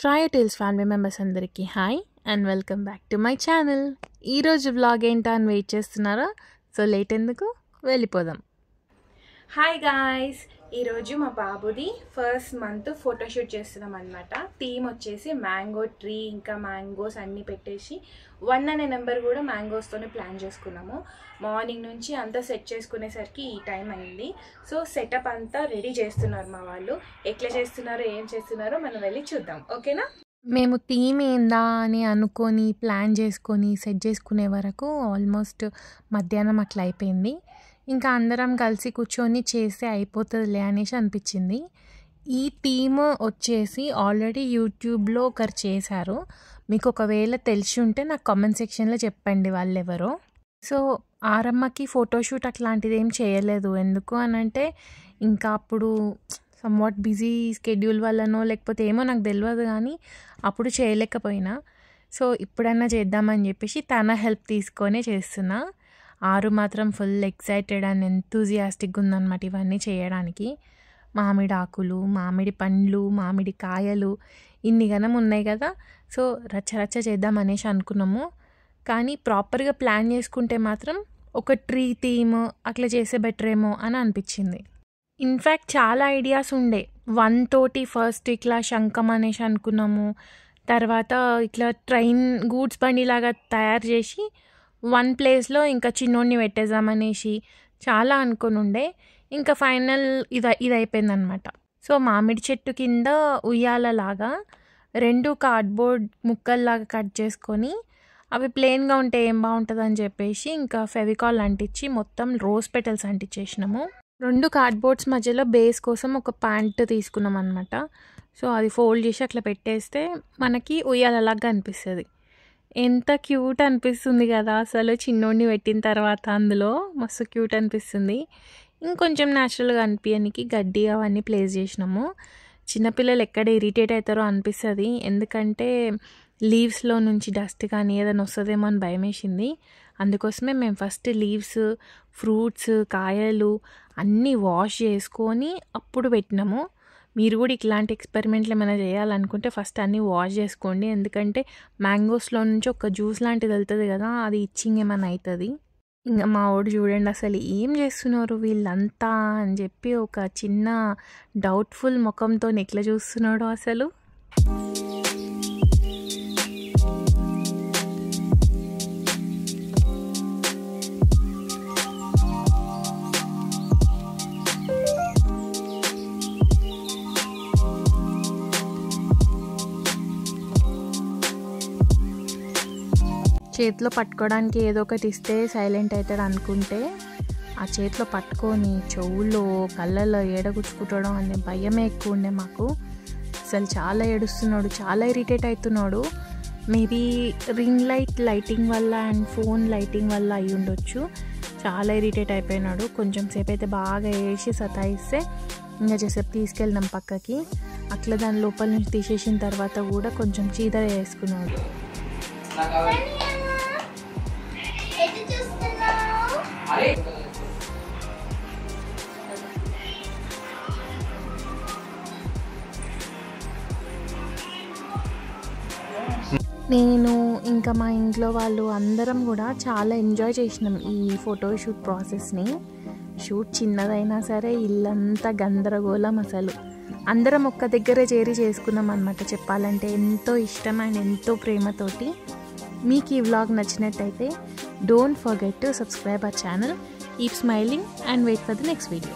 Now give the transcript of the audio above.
Fryer Tales family members అందరికీ hi and welcome back to my channel. ఈరోజు vlog ఏంటా అని వెయిట్ చేస్తున్నారా? సో లేట్ ఎందుకు, వెళ్ళిపోదాం. హాయ్ గాయ్స్, ఈరోజు మా బాబుది ఫస్ట్ మంత్ ఫోటోషూట్ చేస్తున్నాం అనమాట. థీమ్ వచ్చేసి మ్యాంగో ట్రీ, ఇంకా మ్యాంగోస్ అన్నీ పెట్టేసి 1 అనే నెంబర్ కూడా మ్యాంగోస్తోనే ప్లాన్ చేసుకున్నాము. మార్నింగ్ నుంచి అంతా సెట్ చేసుకునేసరికి ఈ టైం అయింది. సో సెటప్ అంతా రెడీ చేస్తున్నారు మా వాళ్ళు. ఎట్లా చేస్తున్నారో ఏం చేస్తున్నారో మనం వెళ్ళి చూద్దాం, ఓకేనా? మేము థీమ్ ఏందా అని అనుకొని ప్లాన్ చేసుకొని సెట్ చేసుకునే వరకు ఆల్మోస్ట్ మధ్యాహ్నం అట్లా అయిపోయింది. ఇంకా అందరం కలిసి కూర్చొని చేస్తే అయిపోతుందిలే అనేసి అనిపించింది. ఈ థీమ్ వచ్చేసి ఆల్రెడీ యూట్యూబ్లో ఒకరు చేశారు. మీకు ఒకవేళ తెలిసి ఉంటే నాకు కామెంట్ సెక్షన్లో చెప్పండి వాళ్ళు ఎవరో. సో ఆరమ్మకి ఫోటోషూట్ అట్లాంటిది ఏం చేయలేదు. ఎందుకు అనంటే ఇంకా అప్పుడు సమ్వాట్ బిజీ స్కెడ్యూల్ వల్లనో లేకపోతే ఏమో నాకు తెలియదు, కానీ అప్పుడు చేయలేకపోయినా. సో ఇప్పుడన్నా చేద్దామని చెప్పేసి తన హెల్ప్ తీసుకొనే చేస్తున్నా. ఆరు మాత్రం ఫుల్ ఎక్సైటెడ్ అండ్ ఎంతూజియాస్టిక్గా ఉందన్నమాట ఇవన్నీ చేయడానికి. మామిడి ఆకులు, మామిడి పండ్లు, మామిడి కాయలు ఇన్ని గనం ఉన్నాయి కదా. సో రచ్చ చేద్దాం అనేసి అనుకున్నాము. కానీ ప్రాపర్గా ప్లాన్ చేసుకుంటే మాత్రం ఒక ట్రీ థీమ్ అట్లా చేస్తే బెటర్ ఏమో అని అనిపించింది. ఇన్ఫ్యాక్ట్ చాలా ఐడియాస్ ఉండే. 1 తోటి ఫస్ట్ ఇట్లా శంఖం అనేసి అనుకున్నాము. తర్వాత ఇట్లా ట్రైన్ గూడ్స్ బండిలాగా తయారు చేసి 1 ప్లేస్లో ఇంకా చిన్నోడిని పెట్టేద్దామనేసి చాలా అనుకుని ఉండే. ఇంకా ఫైనల్ ఇది అయిపోయిందనమాట. సో మామిడి చెట్టు కింద ఉయ్యాలలాగా 2 కార్డ్బోర్డ్ ముక్కల్లాగా కట్ చేసుకొని అవి ప్లెయిన్గా ఉంటే ఏం బాగుంటుంది అని చెప్పేసి ఇంకా ఫెవికాల్ అంటించి మొత్తం రోజ్ పెటల్స్ అంటించేసినాము. 2 కార్డ్బోర్డ్స్ మధ్యలో బేస్ కోసం ఒక ప్యాంట్ తీసుకున్నాం అనమాట. సో అది ఫోల్డ్ చేసి అట్లా పెట్టేస్తే మనకి ఉయ్యాలలాగా అనిపిస్తుంది. ఎంత క్యూట్ అనిపిస్తుంది కదా అసలు. చిన్నోడిని పెట్టిన తర్వాత అందులో మస్తు క్యూట్ అనిపిస్తుంది. ఇంకొంచెం న్యాచురల్గా అనిపించడానికి గడ్డి అవన్నీ ప్లేస్ చేసినాము. చిన్నపిల్లలు ఎక్కడ ఇరిటేట్ అవుతారో అనిపిస్తుంది. ఎందుకంటే లీవ్స్లో నుంచి డస్ట్ కానీ ఏదైనా వస్తుందేమో అని భయం వేసింది. అందుకోసమే మేము ఫస్ట్ లీవ్స్, ఫ్రూట్స్, కాయలు అన్నీ వాష్ చేసుకొని అప్పుడు పెట్టినాము. మీరు కూడా ఇట్లాంటి ఎక్స్పెరిమెంట్లు ఏమైనా చేయాలనుకుంటే ఫస్ట్ అన్నీ వాష్ చేసుకోండి. ఎందుకంటే మ్యాంగోస్లో నుంచి ఒక జ్యూస్ లాంటిది వెళ్తుంది కదా, అది ఇచ్చింగ్ ఏమైనా అవుతుంది. ఇంకా మా వాడు చూడండి అసలు ఏం చేస్తున్నారు వీళ్ళంతా అని చెప్పి ఒక చిన్న డౌట్ఫుల్ ముఖంతో ఎట్లా చూస్తున్నాడో అసలు. చేతిలో పట్టుకోవడానికి ఏదో ఒకటి ఇస్తే సైలెంట్ అవుతాడు అనుకుంటే ఆ చేతిలో పట్టుకొని చెవుల్లో కళ్ళల్లో ఏడగుచ్చుకుంటడం అనే భయమే ఎక్కువ ఉండే మాకు. అసలు చాలా ఏడుస్తున్నాడు, చాలా ఇరిటేట్ అవుతున్నాడు. మేబీ రింగ్ లైటింగ్ వల్ల అండ్ ఫోన్ లైటింగ్ వల్ల అయి ఉండొచ్చు. చాలా ఇరిటేట్ అయిపోయినాడు. కొంచెం సేపు అయితే బాగా వేసి సతాయిస్తే ఇంకా చేసేపు తీసుకెళ్ళినాం పక్కకి. అట్లా దాని లోపల నుంచి తీసేసిన తర్వాత కూడా కొంచెం చీదర వేసుకున్నాడు. నేను ఇంకా మా ఇంట్లో వాళ్ళు అందరం కూడా చాలా ఎంజాయ్ చేసినాం ఈ ఫోటోషూట్ ప్రాసెస్ని. షూట్ చిన్నదైనా సరే ఇల్లంతా గందరగోళం అసలు. అందరం ఒక్క దగ్గరే చేరి చేసుకున్నాం అనమాట. చెప్పాలంటే ఎంతో ఇష్టం అండ్ ఎంతో ప్రేమతోటి. మీకు ఈ వ్లాగ్ నచ్చినట్టయితే don't forget to subscribe our channel. Keep smiling and wait for the next video.